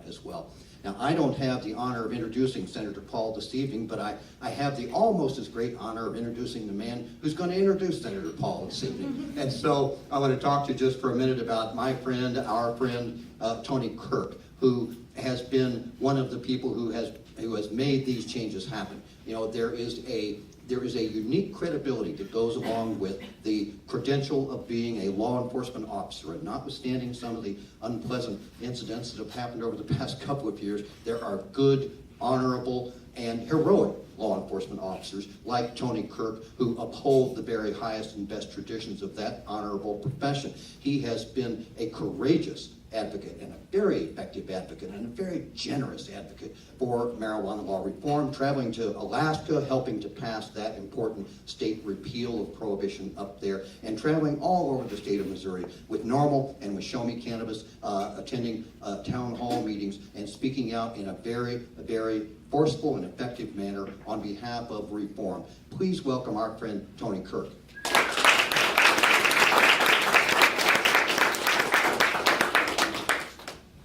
as well. Now, I don't have the honor of introducing Senator Paul this evening, but I have the almost as great honor of introducing the man who's going to introduce Senator Paul this evening. And so I want to talk to you just for a minute about my friend, our friend, Tony Kirk, who has been one of the people who has made these changes happen. You know, there is a unique credibility that goes along with the credential of being a law enforcement officer, and notwithstanding some of the unpleasant incidents that have happened over the past couple of years, there are good, honorable, and heroic law enforcement officers like Tony Kirk who uphold the very highest and best traditions of that honorable profession. He has been a courageous advocate and a very effective advocate and a very generous advocate for marijuana law reform, traveling to Alaska, helping to pass that important state repeal of prohibition up there, and traveling all over the state of Missouri with NORML and with Show Me Cannabis, attending town hall meetings and speaking out in a very forceful and effective manner on behalf of reform. Please welcome our friend Tony Kirk.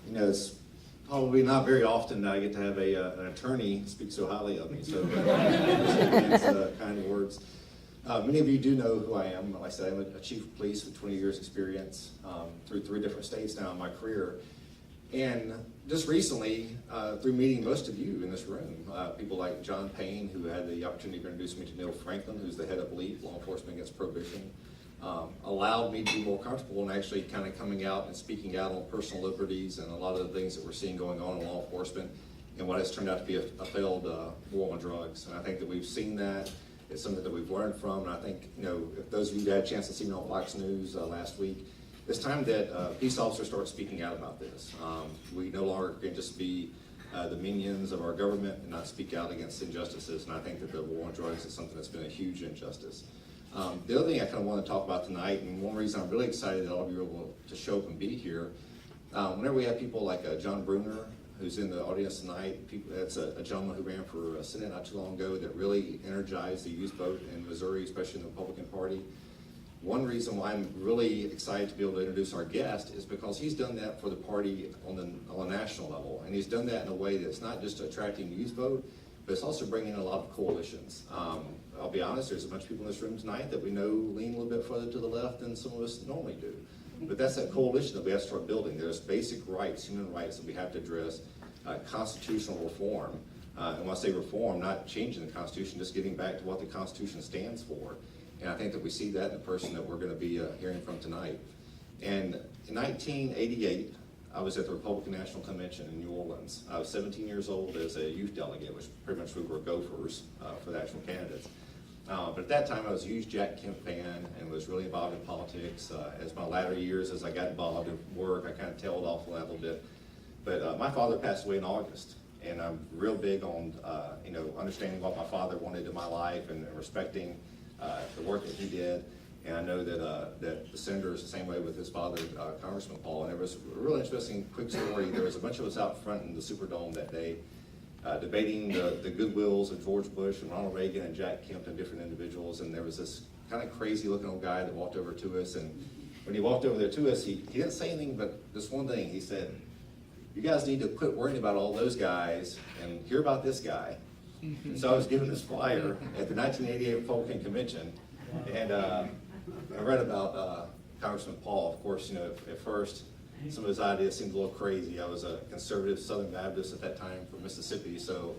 You know, it's probably not very often that I get to have an attorney speak so highly of me, so it's kind words. Many of you do know who I am. Like I said, I'm a chief of police with 20 years experience through 3 different states now in my career. And just recently, through meeting most of you in this room, people like John Payne, who had the opportunity to introduce me to Neil Franklin, who's the head of LEAP, Law Enforcement Against Prohibition, allowed me to be more comfortable in actually kind of coming out and speaking out on personal liberties and a lot of the things that we're seeing going on in law enforcement and what has turned out to be a failed war on drugs. And I think that we've seen that. It's something that we've learned from. And I think, you know, if those of you that had a chance to see me on Fox News last week, it's time that peace officers start speaking out about this. We no longer can just be the minions of our government and not speak out against injustices. And I think that the war on drugs is something that's been a huge injustice. The other thing I kind of want to talk about tonight, and one reason I'm really excited that all of you are able to show up and be here, whenever we have people like John Bruner, who's in the audience tonight, that's a gentleman who ran for Senate not too long ago that really energized the youth vote in Missouri, especially in the Republican Party. One reason why I'm really excited to be able to introduce our guest is because he's done that for the party on a national level, and he's done that in a way that's not just attracting the youth vote, but it's also bringing in a lot of coalitions. I'll be honest, there's a bunch of people in this room tonight that we know lean a little bit further to the left than some of us normally do. But that's that coalition that we have to start building. There's basic rights, human rights that we have to address, constitutional reform. And when I say reform, not changing the Constitution, just getting back to what the Constitution stands for. And I think that we see that in the person that we're going to be hearing from tonight. And in 1988, I was at the Republican National Convention in New Orleans. I was 17 years old as a youth delegate, which pretty much we were gophers for the actual candidates. But at that time, I was a huge Jack Kemp fan and was really involved in politics. As my latter years, as I got involved in work, I kind of tailed off on that a little bit. But my father passed away in August, and I'm real big on understanding what my father wanted in my life and respecting the work that he did. And I know that the senator is the same way with his father, Congressman Paul. And there was a real interesting quick story. There was a bunch of us out front in the Superdome that day debating the goodwills of George Bush and Ronald Reagan and Jack Kemp and different individuals. And there was this kind of crazy looking old guy that walked over to us. And when he walked over there to us, he didn't say anything but this one thing. He said, "You guys need to quit worrying about all those guys and hear about this guy." And so I was given this flyer at the 1988 Republican Convention. And I read about Congressman Paul. Of course, you know, at first, some of his ideas seemed a little crazy. I was a conservative Southern Baptist at that time from Mississippi, so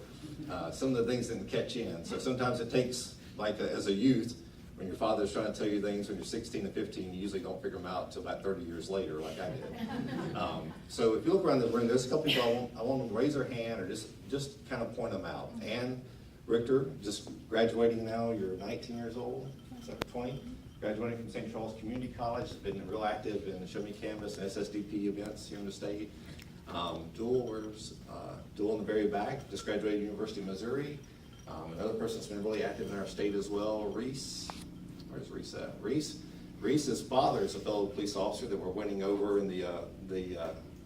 some of the things didn't catch in. So sometimes it takes, like as a youth, when your father's trying to tell you things when you're 16 and 15, you usually don't figure them out until about 30 years later, like I did. So if you look around the room, there's a couple people I want them to raise their hand or just kind of point them out. Ann Richter, just graduating now, you're 19 years old, is that 20? Graduating from St. Charles Community College, has been real active in the Show Me Cannabis and SSDP events here in the state. Dual in the very back, just graduated University of Missouri. Another person that's been really active in our state as well, Reese. Where's Reese at? Reese's father is a fellow police officer that we're winning over in the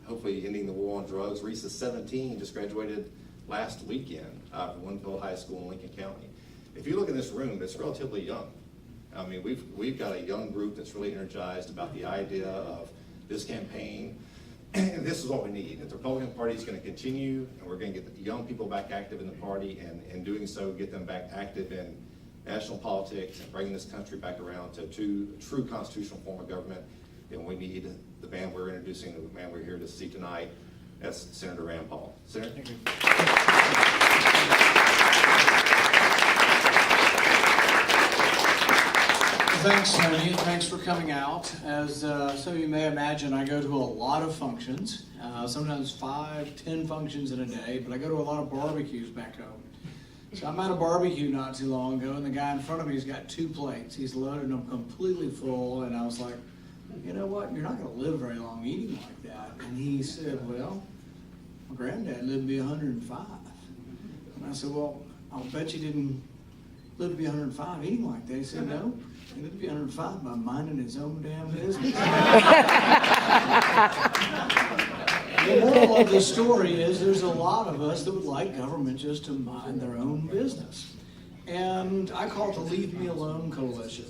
hopefully ending the war on drugs. Reese is 17, just graduated last weekend from Winfield High School in Lincoln County. If you look in this room, it's relatively young. I mean, we've got a young group that's really energized about the idea of this campaign And this is what we need. If the Republican Party is going to continue, and we're going to get the young people back active in the party, and in doing so, get them back active in national politics and bringing this country back around to a true constitutional form of government, then we need the man we're introducing, the man we're here to see tonight. That's Senator Rand Paul. Senator? Thank you. Thanks, Tony. Thanks for coming out. As some of you may imagine, I go to a lot of functions, sometimes 5, 10 functions in a day, but I go to a lot of barbecues back home. So I'm at a barbecue not too long ago, and the guy in front of me has got 2 plates. He's loaded them completely full, and I was like, you know what? You're not going to live very long eating like that. And he said, well, my granddad lived to be 105. And I said, well, I'll bet you didn't live to be 105 eating like that. He said, no. He lived to be 105 by minding his own damn business. The moral of the story is there's a lot of us that would like government just to mind their own business. And I call it the Leave Me Alone Coalition.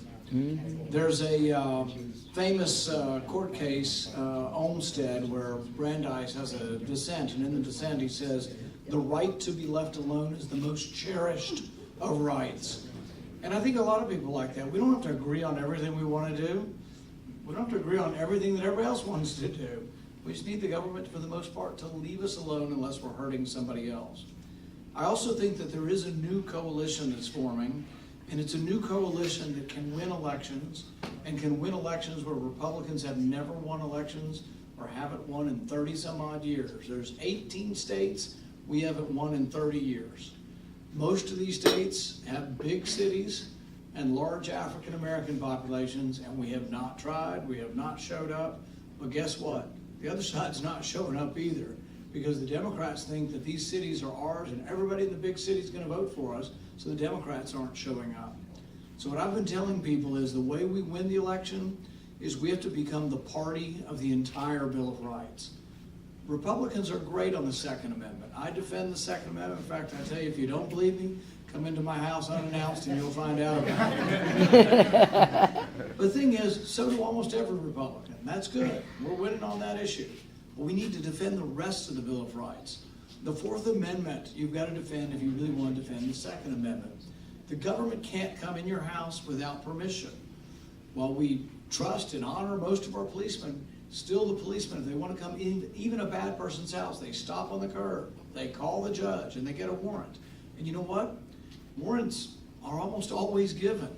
There's a famous court case, Olmstead, where Brandeis has a dissent, and in the dissent he says, the right to be left alone is the most cherished of rights. And I think a lot of people like that. We don't have to agree on everything we want to do. We don't have to agree on everything that everybody else wants to do. We just need the government, for the most part, to leave us alone unless we're hurting somebody else. I also think that there is a new coalition that's forming, and it's a new coalition that can win elections, and can win elections where Republicans have never won elections or haven't won in 30 some odd years. There's 18 states we haven't won in 30 years. Most of these states have big cities and large African American populations, and we have not tried, we have not showed up. But guess what? The other side's not showing up either, because the Democrats think that these cities are ours and everybody in the big city is going to vote for us, so the Democrats aren't showing up. So what I've been telling people is the way we win the election is we have to become the party of the entire Bill of Rights. Republicans are great on the Second Amendment. I defend the Second Amendment. In fact, I tell you, if you don't believe me, come into my house unannounced and you'll find out about it. But the thing is, so do almost every Republican. That's good. We're winning on that issue. But we need to defend the rest of the Bill of Rights. The Fourth Amendment, you've got to defend if you really want to defend the Second Amendment. The government can't come in your house without permission. While we trust and honor most of our policemen, still the policemen, if they want to come in even a bad person's house, they stop on the curb, they call the judge, and they get a warrant. And you know what? Warrants are almost always given.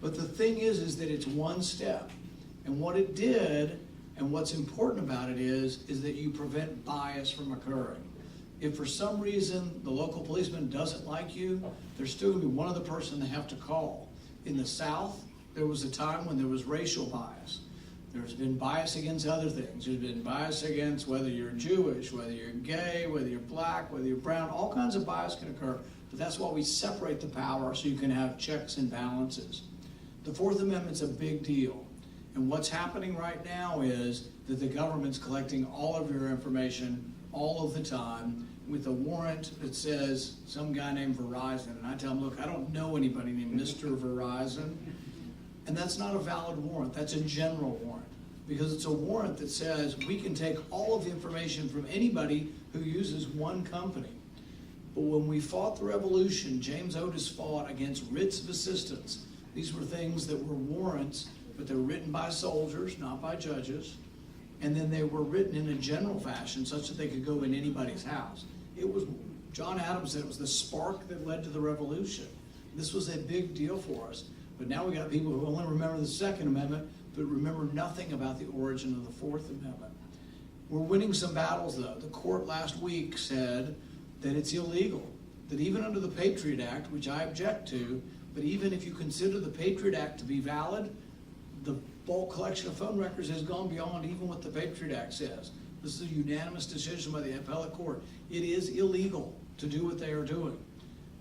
But the thing is that it's one step. And what it did, and what's important about it is that you prevent bias from occurring. If for some reason the local policeman doesn't like you, there's still going to be one other person they have to call. In the South, there was a time when there was racial bias. There's been bias against other things. There's been bias against whether you're Jewish, whether you're gay, whether you're black, whether you're brown. All kinds of bias can occur. But that's why we separate the power so you can have checks and balances. The Fourth Amendment's a big deal. And what's happening right now is that the government's collecting all of your information all of the time with a warrant that says some guy named Verizon. And I tell them, look, I don't know anybody named Mr. Verizon. And that's not a valid warrant. That's a general warrant. Because it's a warrant that says we can take all of the information from anybody who uses one company. But when we fought the revolution, James Otis fought against writs of assistance. These were things that were warrants, but they were written by soldiers, not by judges. And then they were written in a general fashion such that they could go in anybody's house. It was, John Adams said, it was the spark that led to the revolution. This was a big deal for us. But now we got people who only remember the Second Amendment, but remember nothing about the origin of the Fourth Amendment. We're winning some battles, though. The court last week said that it's illegal, that even under the Patriot Act, which I object to, but even if you consider the Patriot Act to be valid, the bulk collection of phone records has gone beyond even what the Patriot Act says. This is a unanimous decision by the appellate court. It is illegal to do what they are doing.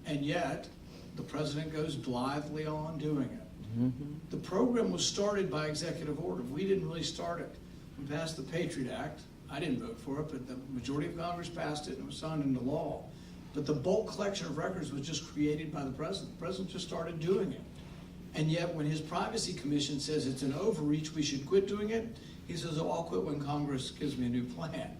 And yet, the president goes blithely on doing it. Mm-hmm. The program was started by executive order. We didn't really start it. We passed the Patriot Act. I didn't vote for it, but the majority of Congress passed it and it was signed into law. But the bulk collection of records was just created by the president. The president just started doing it. And yet when his privacy commission says it's an overreach, we should quit doing it, He says, oh, I'll quit when Congress gives me a new plan.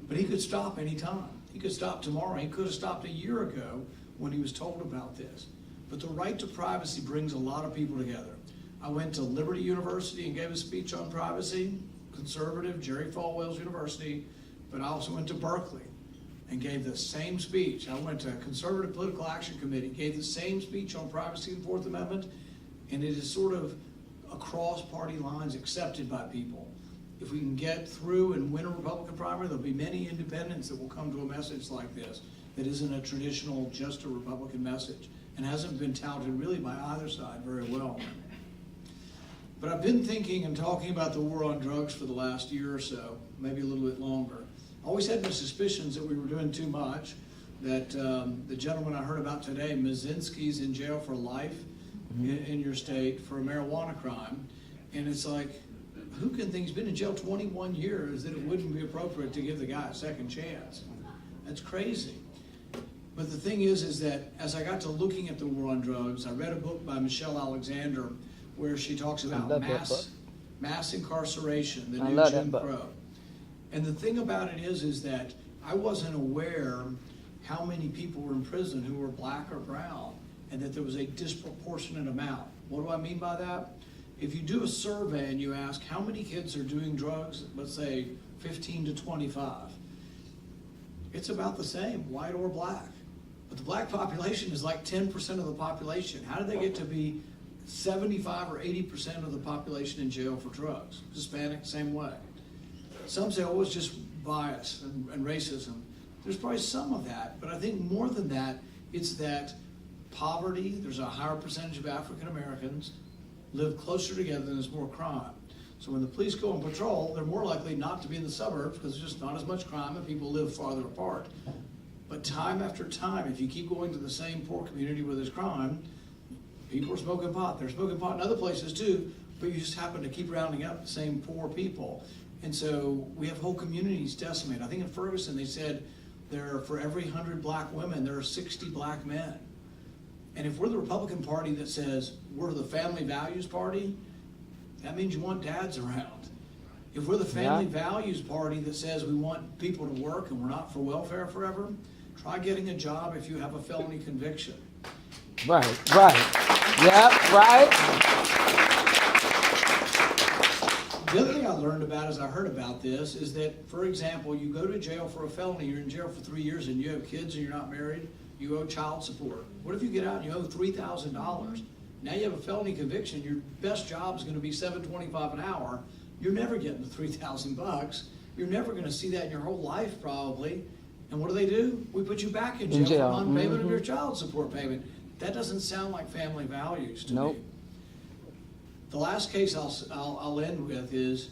But he could stop any time. He could stop tomorrow. He could have stopped a year ago when he was told about this. But the right to privacy brings a lot of people together. I went to Liberty University and gave a speech on privacy, conservative, Jerry Falwell's university, but I also went to Berkeley and gave the same speech. I went to Conservative Political Action Committee, gave the same speech on privacy and Fourth Amendment, and it is sort of across party lines accepted by people. If we can get through and win a Republican primary, there'll be many independents that will come to a message like this that isn't a traditional, just a Republican message, and hasn't been touted really by either side very well. But I've been thinking and talking about the war on drugs for the last year or so, maybe a little bit longer. I always had my suspicions that we were doing too much, that the gentleman I heard about today, Mazinski's in jail for life in your state for a marijuana crime. And it's like, who can think he's been in jail 21 years that it wouldn't be appropriate to give the guy a second chance? That's crazy. But the thing is that as I got to looking at the war on drugs, I read a book by Michelle Alexander where she talks about mass incarceration, the new Jim Crow. And the thing about it is that I wasn't aware how many people were in prison who were black or brown, and that there was a disproportionate amount. What do I mean by that? If you do a survey and you ask how many kids are doing drugs, let's say 15 to 25, it's about the same, white or black. But the black population is like 10% of the population. How did they get to be 75 or 80% of the population in jail for drugs? Hispanic, same way. Some say, oh, it's just bias and racism. There's probably some of that, but I think more than that, it's that poverty, there's a higher percentage of African Americans, live closer together and there's more crime. So when the police go on patrol, they're more likely not to be in the suburbs because there's just not as much crime and people live farther apart. But time after time, if you keep going to the same poor community where there's crime, people are smoking pot. They're smoking pot in other places too, but you just happen to keep rounding up the same poor people. And so we have whole communities decimated. I think in Ferguson they said there are, for every 100 black women, there are 60 black men. And if we're the Republican Party that says we're the family values party, that means you want dads around. If we're the family values party that says we want people to work and we're not for welfare forever, try getting a job if you have a felony conviction. Right. Yeah, right. The other thing I learned about as I heard about this is that, for example, you go to jail for a felony, you're in jail for 3 years and you have kids and you're not married, you owe child support. What if you get out and you owe $3,000? Now you have a felony conviction, your best job is going to be $7.25 an hour. You're never getting the $3,000. You're never going to see that in your whole life probably. And what do? We put you back in jail for non-payment of your child support payment. That doesn't sound like family values to me. The last case I'll end with is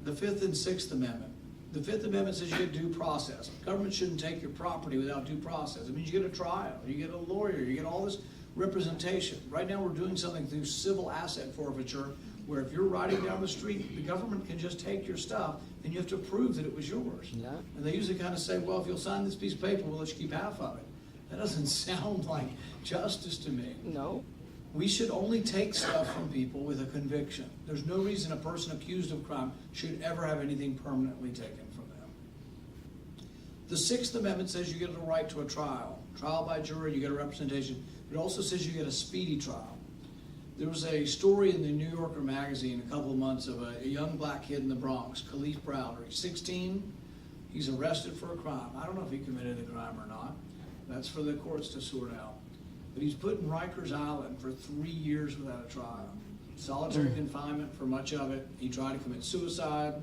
the Fifth and Sixth Amendment. The Fifth Amendment says you get due process. Government shouldn't take your property without due process. It means you get a trial, you get a lawyer, you get all this representation. Right now we're doing something through civil asset forfeiture where if you're riding down the street, the government can just take your stuff and you have to prove that it was yours. Yeah. And they usually kind of say, well, if you'll sign this piece of paper, we'll let you keep half of it. That doesn't sound like justice to me. No. We should only take stuff from people with a conviction. There's no reason a person accused of crime should ever have anything permanently taken from them. The Sixth Amendment says you get a right to a trial. Trial by jury, you get a representation. It also says you get a speedy trial. There was a story in the New Yorker magazine a couple of months of a young black kid in the Bronx, Khalif Browder. He's 16. He's arrested for a crime. I don't know if he committed a crime or not. That's for the courts to sort out. But he's put in Rikers Island for 3 years without a trial. Solitary confinement for much of it. He tried to commit suicide.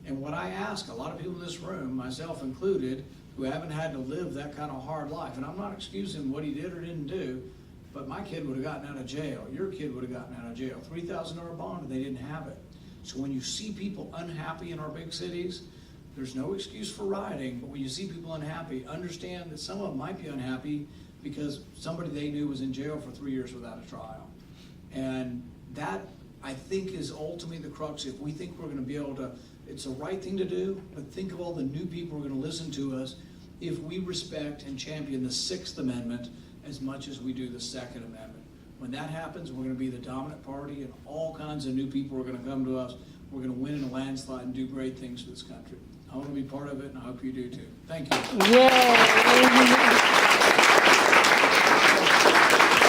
And what I ask a lot of people in this room, myself included, who haven't had to live that kind of hard life, and I'm not excusing what he did or didn't do, but my kid would have gotten out of jail. Your kid would have gotten out of jail. $3,000 bond, and they didn't have it. So when you see people unhappy in our big cities, there's no excuse for rioting, but when you see people unhappy, understand that some of them might be unhappy because somebody they knew was in jail for 3 years without a trial. And that, I think, is ultimately the crux. If we think we're going to be able to, it's the right thing to do, but think of all the new people who are going to listen to us if we respect and champion the Sixth Amendment as much as we do the Second Amendment. When that happens, we're going to be the dominant party, and all kinds of new people are going to come to us We're going to win in a landslide and do great things for this country. I want to be part of it, and I hope you do too. Thank you. Yay.